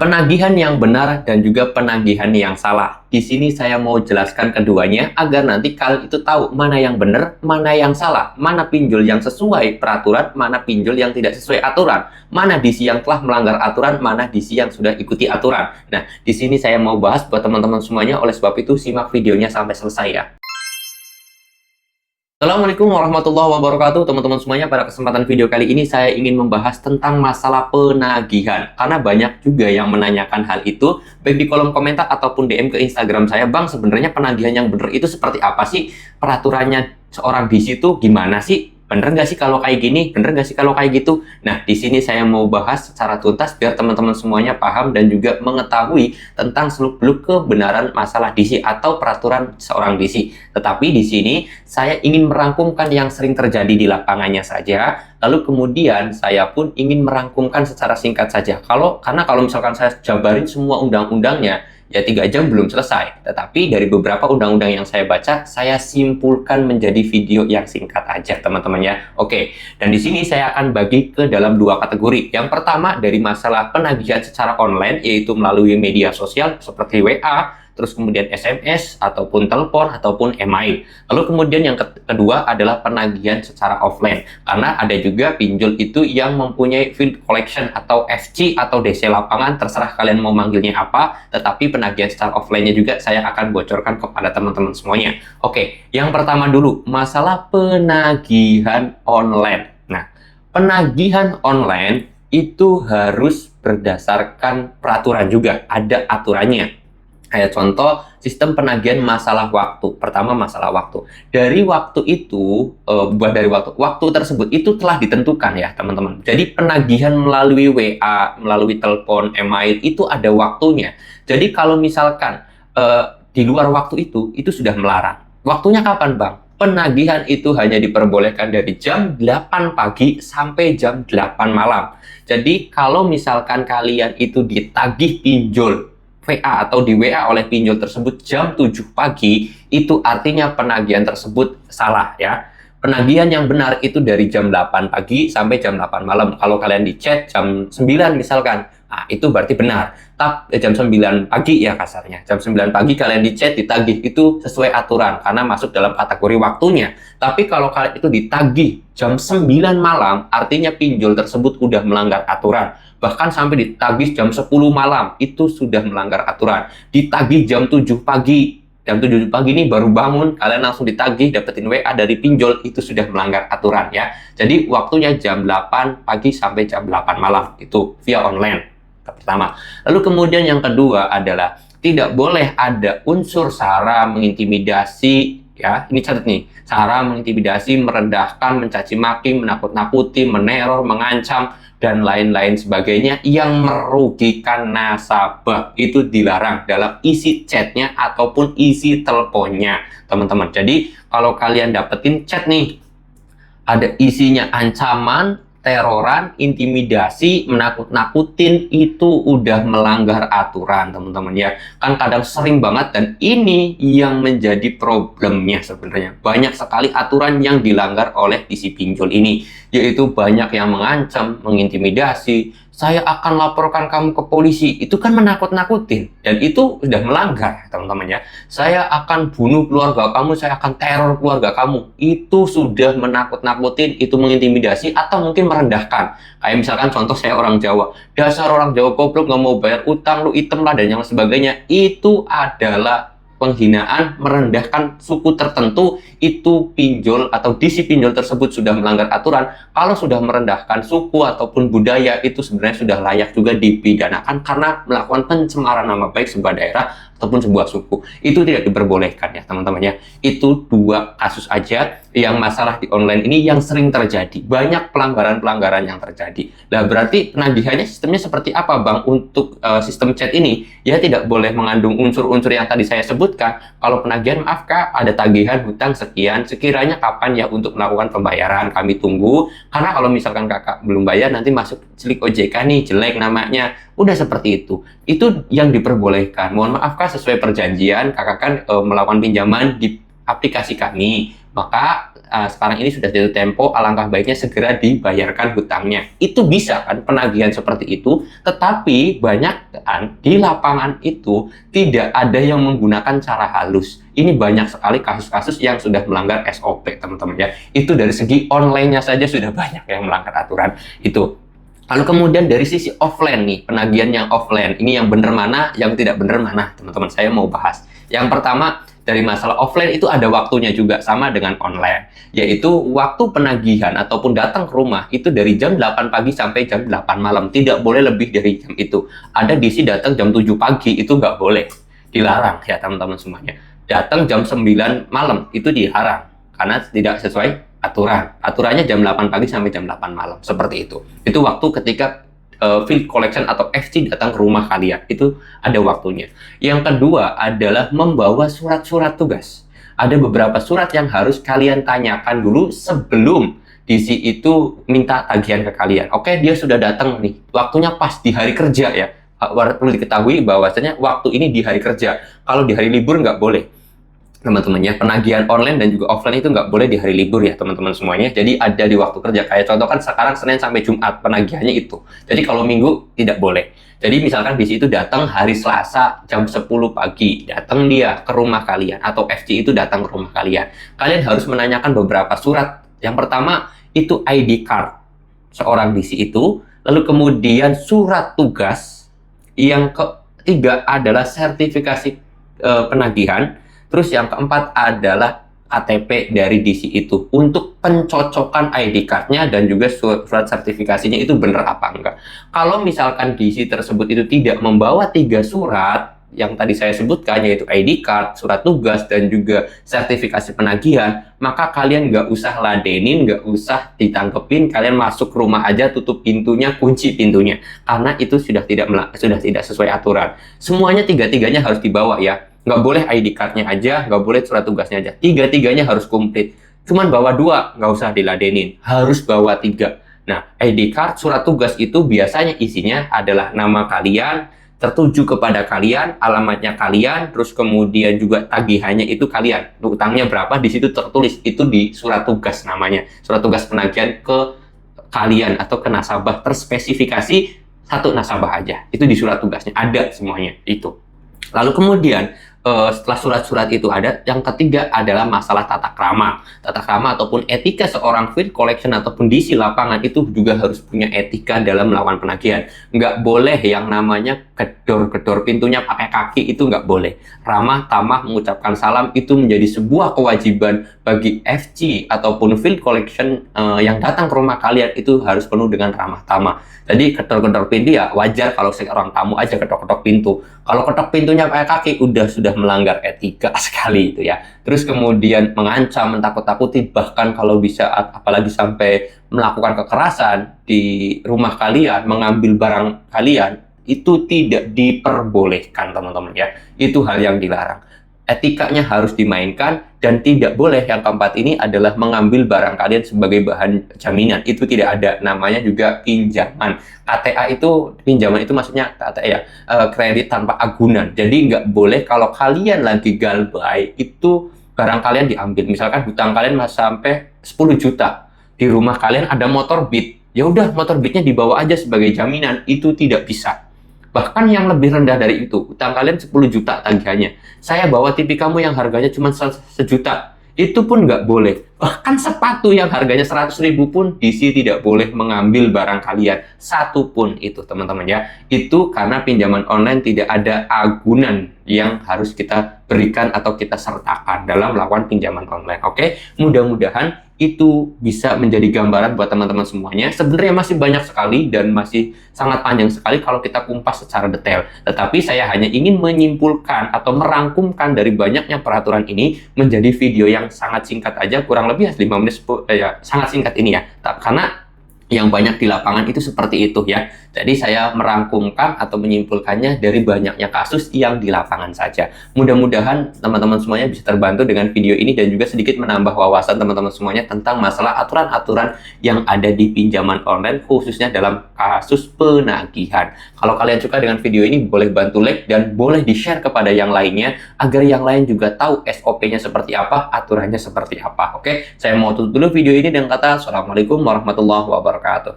Penagihan yang benar dan juga penagihan yang salah. Di sini saya mau jelaskan keduanya agar nanti kalian itu tahu mana yang benar, mana yang salah, mana pinjol yang sesuai peraturan, mana pinjol yang tidak sesuai aturan, mana DC yang telah melanggar aturan, mana DC yang sudah ikuti aturan. Nah, di sini saya mau bahas buat teman-teman semuanya, oleh sebab itu simak videonya sampai selesai ya. Assalamualaikum warahmatullahi wabarakatuh teman-teman semuanya. Pada kesempatan video kali ini saya ingin membahas tentang masalah penagihan, karena banyak juga yang menanyakan hal itu baik di kolom komentar ataupun DM ke Instagram saya. Bang, sebenarnya penagihan yang benar itu seperti apa sih? Peraturannya seorang di situ gimana sih? Bener nggak sih kalau kayak gini? Bener nggak sih kalau kayak gitu? Nah, di sini saya mau bahas secara tuntas biar teman-teman semuanya paham dan juga mengetahui tentang seluk-beluk kebenaran masalah DC atau peraturan seorang DC. Tetapi di sini saya ingin merangkumkan yang sering terjadi di lapangannya saja. Lalu kemudian saya pun ingin merangkumkan secara singkat saja. Karena kalau misalkan saya jabarin semua undang-undangnya, ya 3 jam belum selesai. Tetapi dari beberapa undang-undang yang saya baca, saya simpulkan menjadi video yang singkat aja, teman-teman ya. Oke, dan di sini saya akan bagi ke dalam 2 kategori. Yang pertama dari masalah penagihan secara online, yaitu melalui media sosial seperti WA, terus kemudian SMS, ataupun telepon, ataupun email. Lalu kemudian yang kedua adalah penagihan secara offline. Karena ada juga pinjol itu yang mempunyai field collection atau FC atau DC lapangan, terserah kalian mau manggilnya apa, tetapi penagihan secara offline-nya juga saya akan bocorkan kepada teman-teman semuanya. Oke, yang pertama dulu, masalah penagihan online. Nah, penagihan online itu harus berdasarkan peraturan juga, ada aturannya. Kayak contoh, sistem penagihan masalah waktu. Pertama, masalah waktu. Dari waktu itu, waktu tersebut itu telah ditentukan ya, teman-teman. Jadi, penagihan melalui WA, melalui telepon, email, itu ada waktunya. Jadi, kalau misalkan di luar waktu itu sudah melarang. Waktunya kapan, Bang? Penagihan itu hanya diperbolehkan dari jam 8 pagi sampai jam 8 malam. Jadi, kalau misalkan kalian itu ditagih pinjol VA atau di WA oleh pinjol tersebut jam 7 pagi, itu artinya penagihan tersebut salah ya. Penagihan yang benar itu dari jam 8 pagi sampai jam 8 malam. Kalau kalian di chat jam 9 misalkan, nah itu berarti benar. Jam 9 pagi ya kasarnya. Jam 9 pagi kalian di chat ditagih, itu sesuai aturan karena masuk dalam kategori waktunya. Tapi kalau kalian itu ditagih jam 9 malam, artinya pinjol tersebut udah melanggar aturan. Bahkan sampai ditagih jam 10 malam, itu sudah melanggar aturan. Ditagih jam 7 pagi, jam 7 pagi ini baru bangun, kalian langsung ditagih, dapetin WA dari pinjol, itu sudah melanggar aturan ya. Jadi waktunya jam 8 pagi sampai jam 8 malam, itu via online. Pertama. Lalu kemudian yang kedua adalah tidak boleh ada unsur sara, mengintimidasi, ya, ini catat nih, sara, mengintimidasi, merendahkan, mencaci maki, menakut-nakuti, meneror, mengancam, dan lain-lain sebagainya yang merugikan nasabah. Itu dilarang dalam isi chatnya ataupun isi teleponnya, teman-teman. Jadi kalau kalian dapetin chat nih, ada isinya ancaman, teroran, intimidasi, menakut-nakutin, itu udah melanggar aturan, teman-teman ya. Kan kadang sering banget, dan ini yang menjadi problemnya sebenarnya. Banyak sekali aturan yang dilanggar oleh isi pinjol ini, yaitu banyak yang mengancam, mengintimidasi, saya akan laporkan kamu ke polisi. Itu kan menakut-nakutin, dan itu sudah melanggar, teman-teman ya. Saya akan bunuh keluarga kamu, saya akan teror keluarga kamu. Itu sudah menakut-nakutin, itu mengintimidasi, atau mungkin merendahkan. Kayak misalkan contoh, saya orang Jawa. Dasar orang Jawa goblok, nggak mau bayar utang, lu item lah, dan yang sebagainya. Itu adalah penghinaan, merendahkan suku tertentu. Itu pinjol atau DC pinjol tersebut sudah melanggar aturan. Kalau sudah merendahkan suku ataupun budaya, itu sebenarnya sudah layak juga dipidanakan karena melakukan pencemaran nama baik sebuah daerah ataupun sebuah suku. Itu tidak diperbolehkan ya, teman-teman ya. Itu 2 kasus aja yang masalah di online ini yang sering terjadi. Banyak pelanggaran-pelanggaran yang terjadi. Nah, berarti penagihannya sistemnya seperti apa, Bang? Untuk sistem chat ini, ya tidak boleh mengandung unsur-unsur yang tadi saya sebutkan. Kalau penagihan, maaf Kak, ada tagihan hutang sekian, sekiranya kapan ya untuk melakukan pembayaran, kami tunggu. Karena kalau misalkan Kakak belum bayar, nanti masuk celik OJK nih, jelek namanya. Udah seperti itu. Itu yang diperbolehkan. Mohon maaf Kak, sesuai perjanjian, Kakak kan melakukan pinjaman di aplikasi kami. maka sekarang ini sudah jatuh tempo, alangkah baiknya segera dibayarkan hutangnya. Itu bisa kan penagihan seperti itu, tetapi banyak kan di lapangan itu tidak ada yang menggunakan cara halus. Ini banyak sekali kasus-kasus yang sudah melanggar SOP, teman-teman ya. Itu dari segi online-nya saja sudah banyak yang melanggar aturan itu. Lalu kemudian dari sisi offline nih, penagihan yang offline, ini yang benar mana, yang tidak benar mana, teman-teman, saya mau bahas. Yang pertama, dari masalah offline itu ada waktunya juga, sama dengan online, yaitu waktu penagihan ataupun datang ke rumah itu dari jam 8 pagi sampai jam 8 malam, tidak boleh lebih dari jam itu. Ada DC datang jam 7 pagi, itu nggak boleh, dilarang ya teman-teman semuanya. Datang jam 9 malam, itu dilarang, karena tidak sesuai aturan. Aturannya jam 8 pagi sampai jam 8 malam. Seperti itu. Itu waktu ketika field collection atau FC datang ke rumah kalian. Itu ada waktunya. Yang kedua adalah membawa surat-surat tugas. Ada beberapa surat yang harus kalian tanyakan dulu sebelum DC itu minta tagihan ke kalian. Oke, dia sudah datang nih. Waktunya pas di hari kerja ya. Perlu diketahui bahwasanya waktu ini di hari kerja. Kalau di hari libur nggak boleh, teman-teman ya. Penagihan online dan juga offline itu nggak boleh di hari libur ya teman-teman semuanya. Jadi ada di waktu kerja. Kayak contoh kan sekarang Senin sampai Jumat penagihannya itu. Jadi kalau Minggu tidak boleh. Jadi misalkan di situ datang hari Selasa jam 10 pagi, datang dia ke rumah kalian atau FC itu datang ke rumah kalian. Kalian harus menanyakan beberapa surat. Yang pertama itu ID card seorang DC itu, lalu kemudian surat tugas. Yang ketiga adalah sertifikasi penagihan. Terus yang keempat adalah KTP dari DC itu untuk pencocokan ID card-nya dan juga surat sertifikasinya itu benar apa enggak. Kalau misalkan DC tersebut itu tidak membawa 3 surat yang tadi saya sebutkan, yaitu ID card, surat tugas, dan juga sertifikasi penagihan, maka kalian nggak usah ladenin, nggak usah ditangkepin, kalian masuk rumah aja, tutup pintunya, kunci pintunya, karena itu sudah tidak sesuai aturan. Semuanya tiga-tiganya harus dibawa ya. Nggak boleh ID card-nya aja, nggak boleh surat tugasnya aja. Tiga-tiganya harus komplit. Cuman bawa 2, nggak usah diladenin. Harus bawa 3. Nah, ID card, surat tugas itu biasanya isinya adalah nama kalian, tertuju kepada kalian, alamatnya kalian, terus kemudian juga tagihannya itu kalian. Utangnya berapa, di situ tertulis. Itu di surat tugas namanya. Surat tugas penagihan ke kalian atau ke nasabah. Terspesifikasi 1 nasabah aja. Itu di surat tugasnya. Ada semuanya itu. Lalu kemudian setelah surat-surat itu ada, yang ketiga adalah masalah tata krama. Tata krama ataupun etika seorang field collection ataupun DC lapangan itu juga harus punya etika dalam melakukan penagihan. Nggak boleh yang namanya gedor-gedor pintunya pakai kaki, itu nggak boleh. Ramah tamah mengucapkan salam itu menjadi sebuah kewajiban bagi FC ataupun field collection yang datang ke rumah kalian, itu harus penuh dengan ramah tamah. Jadi gedor-gedor pintu ya wajar kalau seorang tamu aja ketok-ketok pintu. Kalau ketok pintunya pakai kaki sudah melanggar etika sekali itu ya. Terus kemudian mengancam, mentakut-takuti, bahkan kalau bisa apalagi sampai melakukan kekerasan di rumah kalian, mengambil barang kalian, itu tidak diperbolehkan teman-teman ya. Itu hal yang dilarang. Etikanya harus dimainkan, dan tidak boleh yang keempat ini adalah mengambil barang kalian sebagai bahan jaminan. Itu tidak ada, namanya juga pinjaman. KTA itu, pinjaman itu maksudnya KTA ya, kredit tanpa agunan. Jadi nggak boleh kalau kalian lagi galbay itu barang kalian diambil. Misalkan hutang kalian masih sampai 10 juta, di rumah kalian ada motor Beat, ya udah motor Beatnya dibawa aja sebagai jaminan. Itu tidak bisa. Bahkan yang lebih rendah dari itu, utang kalian 10 juta tagihannya, saya bawa TV kamu yang harganya cuma 1 juta, itu pun nggak boleh. Bahkan sepatu yang harganya 100.000 pun DC tidak boleh mengambil barang kalian, satu pun itu teman-teman ya. Itu karena pinjaman online tidak ada agunan yang harus kita berikan atau kita sertakan dalam melakukan pinjaman online. Oke, mudah-mudahan itu bisa menjadi gambaran buat teman-teman semuanya. Sebenarnya masih banyak sekali dan masih sangat panjang sekali kalau kita kumpas secara detail. Tetapi saya hanya ingin menyimpulkan atau merangkumkan dari banyaknya peraturan ini menjadi video yang sangat singkat aja, kurang lebih 5 menit, ya sangat singkat ini ya. Karena yang banyak di lapangan itu seperti itu ya. Jadi saya merangkumkan atau menyimpulkannya dari banyaknya kasus yang di lapangan saja. Mudah-mudahan teman-teman semuanya bisa terbantu dengan video ini dan juga sedikit menambah wawasan teman-teman semuanya tentang masalah aturan-aturan yang ada di pinjaman online khususnya dalam kasus penagihan. Kalau kalian suka dengan video ini boleh bantu like dan boleh di-share kepada yang lainnya agar yang lain juga tahu SOP-nya seperti apa, aturannya seperti apa. Oke, saya mau tutup dulu video ini dengan kata Assalamualaikum warahmatullahi wabarakatuh.